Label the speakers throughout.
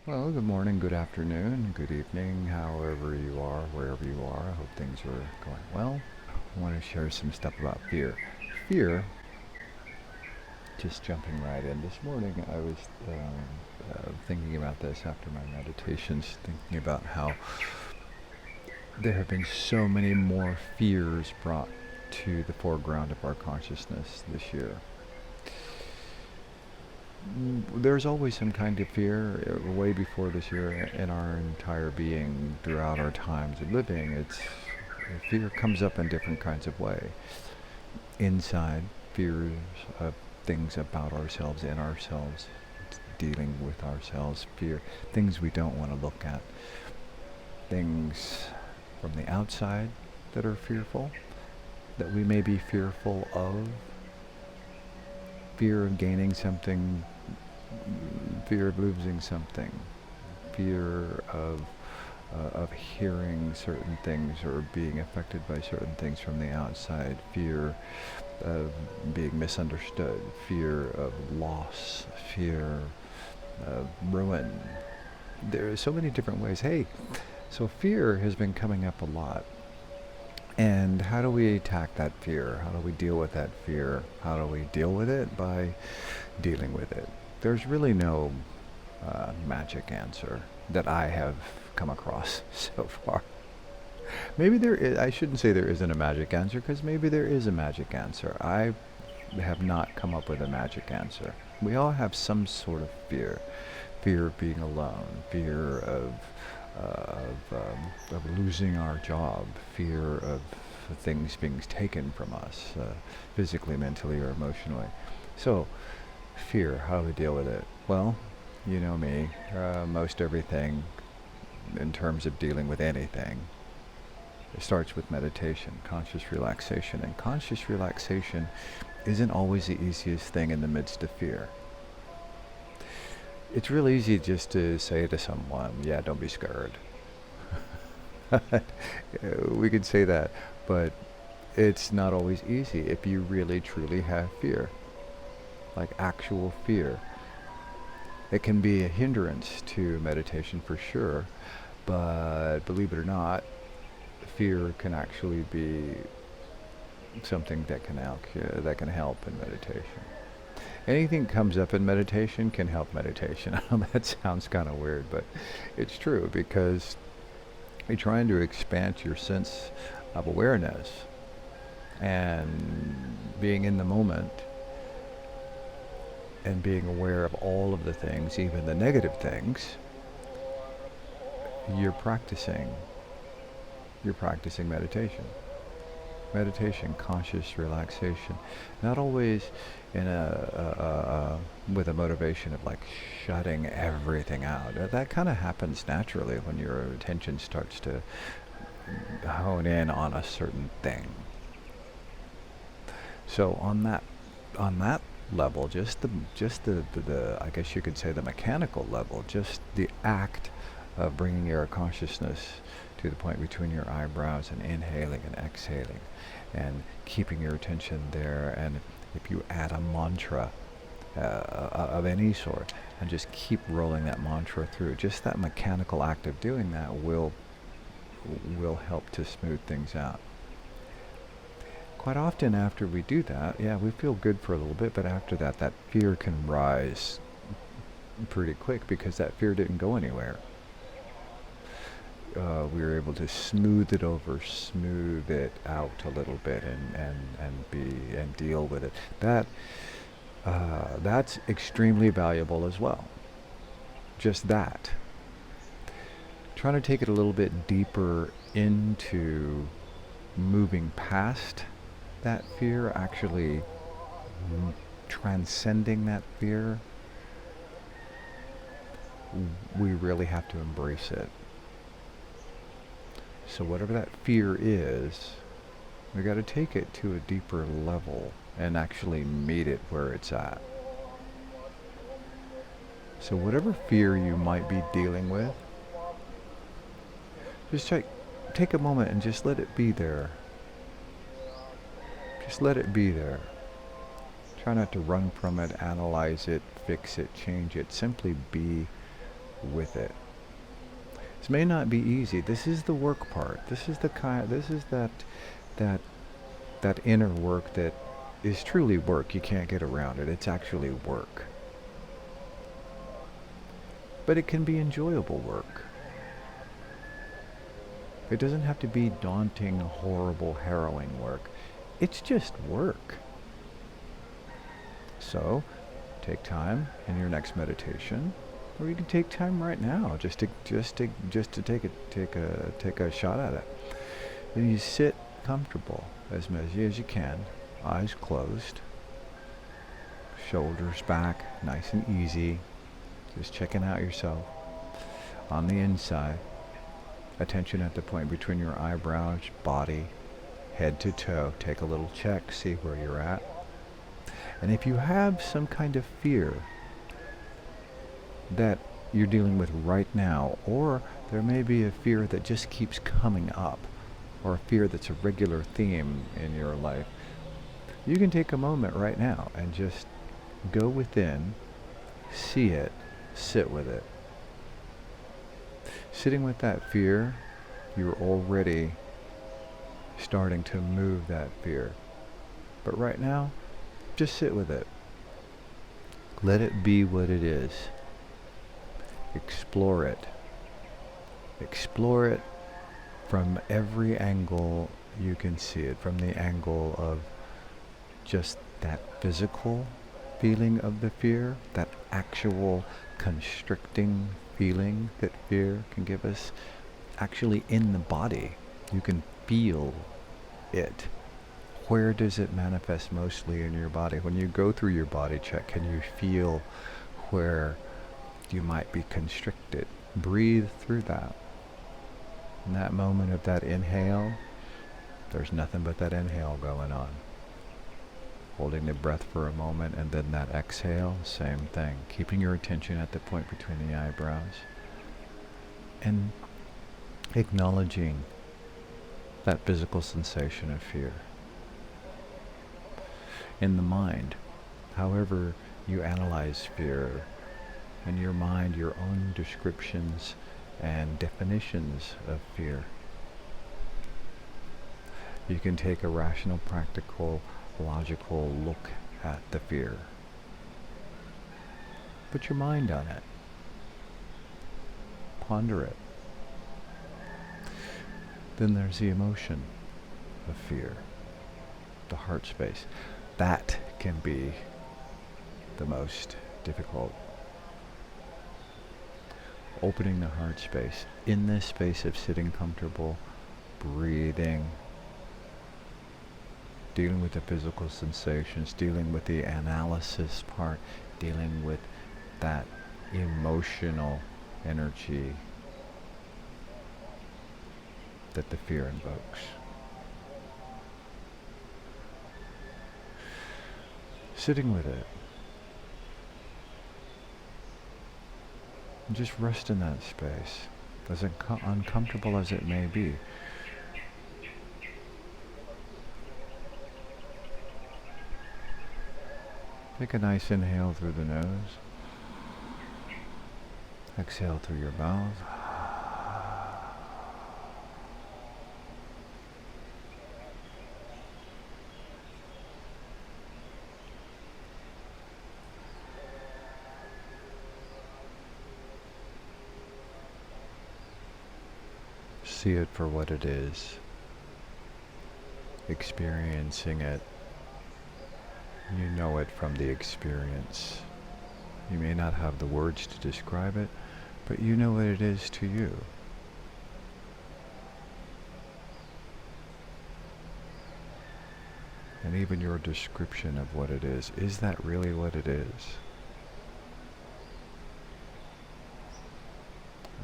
Speaker 1: Well, good morning, good afternoon, good evening, however you are, wherever you are. I hope things are going well. I want to share some stuff about fear. Fear, just jumping right in. This morning I was thinking about this after my meditations, thinking about how there have been so many more fears brought to the foreground of our consciousness this year. There's always some kind of fear way before this year in our entire being throughout our times of living. It's fear comes up in different kinds of way. Inside, fears of things about ourselves, in ourselves, dealing with ourselves, fear, things we don't want to look at, things from the outside that are fearful, that we may be fearful of, fear of gaining something, fear of losing something, fear of hearing certain things or being affected by certain things from the outside, fear of being misunderstood, fear of loss, fear of ruin. There are so many different ways. Hey, so fear has been coming up a lot. And how do we attack that fear? How do we deal with that fear? How do we deal with it? By dealing with it. There's really no magic answer that I have come across so far. Maybe there is, I shouldn't say there isn't a magic answer because maybe there is a magic answer. I have not come up with a magic answer. We all have some sort of fear. Fear of being alone, fear of losing our job, fear of things being taken from us, physically, mentally, or emotionally. So, fear, how do we deal with it? Well, you know me, most everything in terms of dealing with anything, it starts with meditation, conscious relaxation. And conscious relaxation isn't always the easiest thing in the midst of fear. It's real easy just to say to someone, yeah, don't be scared. We could say that, but it's not always easy if you really truly have fear, like actual fear. It can be a hindrance to meditation for sure, but believe it or not, fear can actually be something that can help in meditation. Anything that comes up in meditation can help meditation. I know that sounds kind of weird, but it's true because you're trying to expand your sense of awareness and being in the moment and being aware of all of the things, even the negative things. You're practicing. You're practicing meditation, conscious relaxation, not always in with a motivation of like shutting everything out. That kind of happens naturally when your attention starts to hone in on a certain thing. So on that level, just the I guess you could say the mechanical level, just the act of bringing your consciousness to the point between your eyebrows and inhaling and exhaling and keeping your attention there. And if you add a mantra of any sort and just keep rolling that mantra through, just that mechanical act of doing that will help to smooth things out. Quite often after we do that, yeah, we feel good for a little bit, but after that, that fear can rise pretty quick because that fear didn't go anywhere. We were able to smooth it over, smooth it out a little bit, and deal with it. That's extremely valuable as well. Just that. Trying to take it a little bit deeper into moving past that fear, actually transcending that fear, we really have to embrace it. So whatever that fear is, we got to take it to a deeper level and actually meet it where it's at. So whatever fear you might be dealing with, just take a moment and just let it be there. Just let it be there. Try not to run from it, analyze it, fix it, change it. Simply be with it. This may not be easy. This is the work part. This is that that inner work that is truly work. You can't get around it. It's actually work. But it can be enjoyable work. It doesn't have to be daunting, horrible, harrowing work. It's just work. So, take time in your next meditation, or you can take time right now just to take a shot at it. Then you sit comfortable as much as you can, eyes closed, shoulders back, nice and easy, just checking out yourself on the inside. Attention at the point between your eyebrows, body, head to toe. Take a little check, see where you're at. And if you have some kind of fear that you're dealing with right now, or there may be a fear that just keeps coming up, or a fear that's a regular theme in your life, you can take a moment right now and just go within, see it, sit with it. Sitting with that fear, you're already starting to move that fear. But right now, just sit with it. Let it be what it is. Explore it. Explore it from every angle you can see it. From the angle of just that physical feeling of the fear, that actual constricting feeling that fear can give us, actually in the body. You can feel it. Where does it manifest mostly in your body? When you go through your body check, can you feel where you might be constricted? Breathe through that. In that moment of that inhale, there's nothing but that inhale going on. Holding the breath for a moment, and then that exhale, same thing. Keeping your attention at the point between the eyebrows. And acknowledging that physical sensation of fear. In the mind, however you analyze fear, in your mind, your own descriptions and definitions of fear. You can take a rational, practical, logical look at the fear. Put your mind on it. Ponder it. Then there's the emotion of fear, the heart space. That can be the most difficult. Opening the heart space in this space of sitting comfortable, breathing, dealing with the physical sensations, dealing with the analysis part, dealing with that emotional energy that the fear invokes. Sitting with it. And just rest in that space, as uncomfortable as it may be. Take a nice inhale through the nose. Exhale through your mouth. See it for what it is. Experiencing it. You know it from the experience. You may not have the words to describe it, but you know what it is to you. And even your description of what it is that really what it is?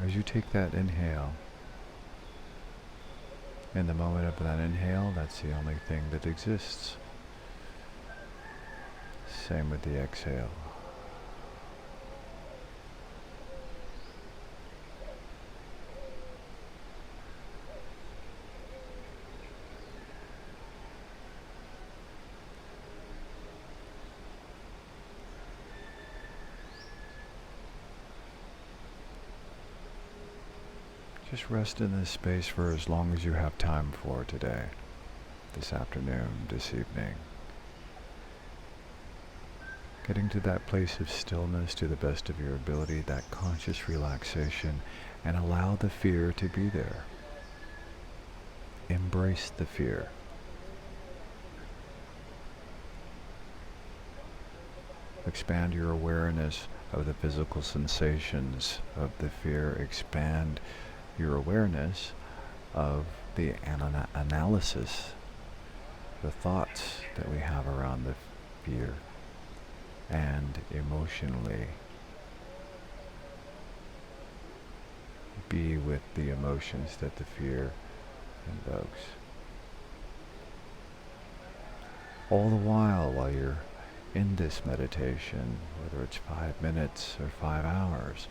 Speaker 1: As you take that inhale, in the moment of that inhale, that's the only thing that exists. Same with the exhale. Just rest in this space for as long as you have time for today, this afternoon, this evening. Getting to that place of stillness to the best of your ability, that conscious relaxation, and allow the fear to be there. Embrace the fear. Expand your awareness of the physical sensations of the fear. Expand your awareness of the analysis, the thoughts that we have around the fear, and emotionally be with the emotions that the fear invokes. All the while you're in this meditation, whether it's 5 minutes or 5 hours,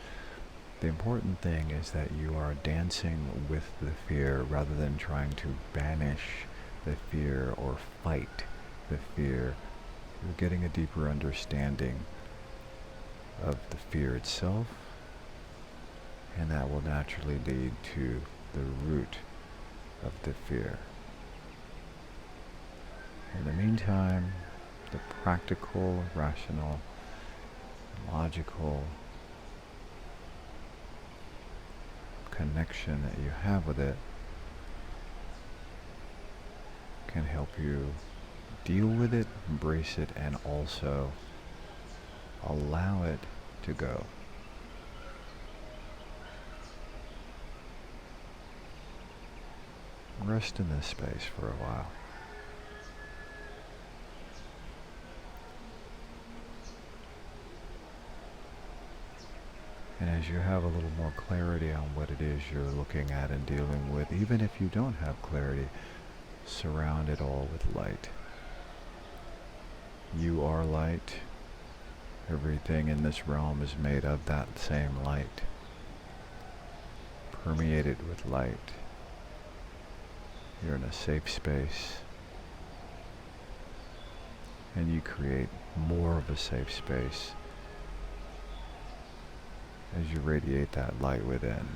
Speaker 1: the important thing is that you are dancing with the fear rather than trying to banish the fear or fight the fear. You're getting a deeper understanding of the fear itself, and that will naturally lead to the root of the fear. In the meantime, the practical, rational, logical connection that you have with it can help you deal with it, embrace it, and also allow it to go. Rest in this space for a while. And as you have a little more clarity on what it is you're looking at and dealing with, even if you don't have clarity, surround it all with light. You are light. Everything in this realm is made of that same light. Permeate it with light. You're in a safe space, and you create more of a safe space as you radiate that light within.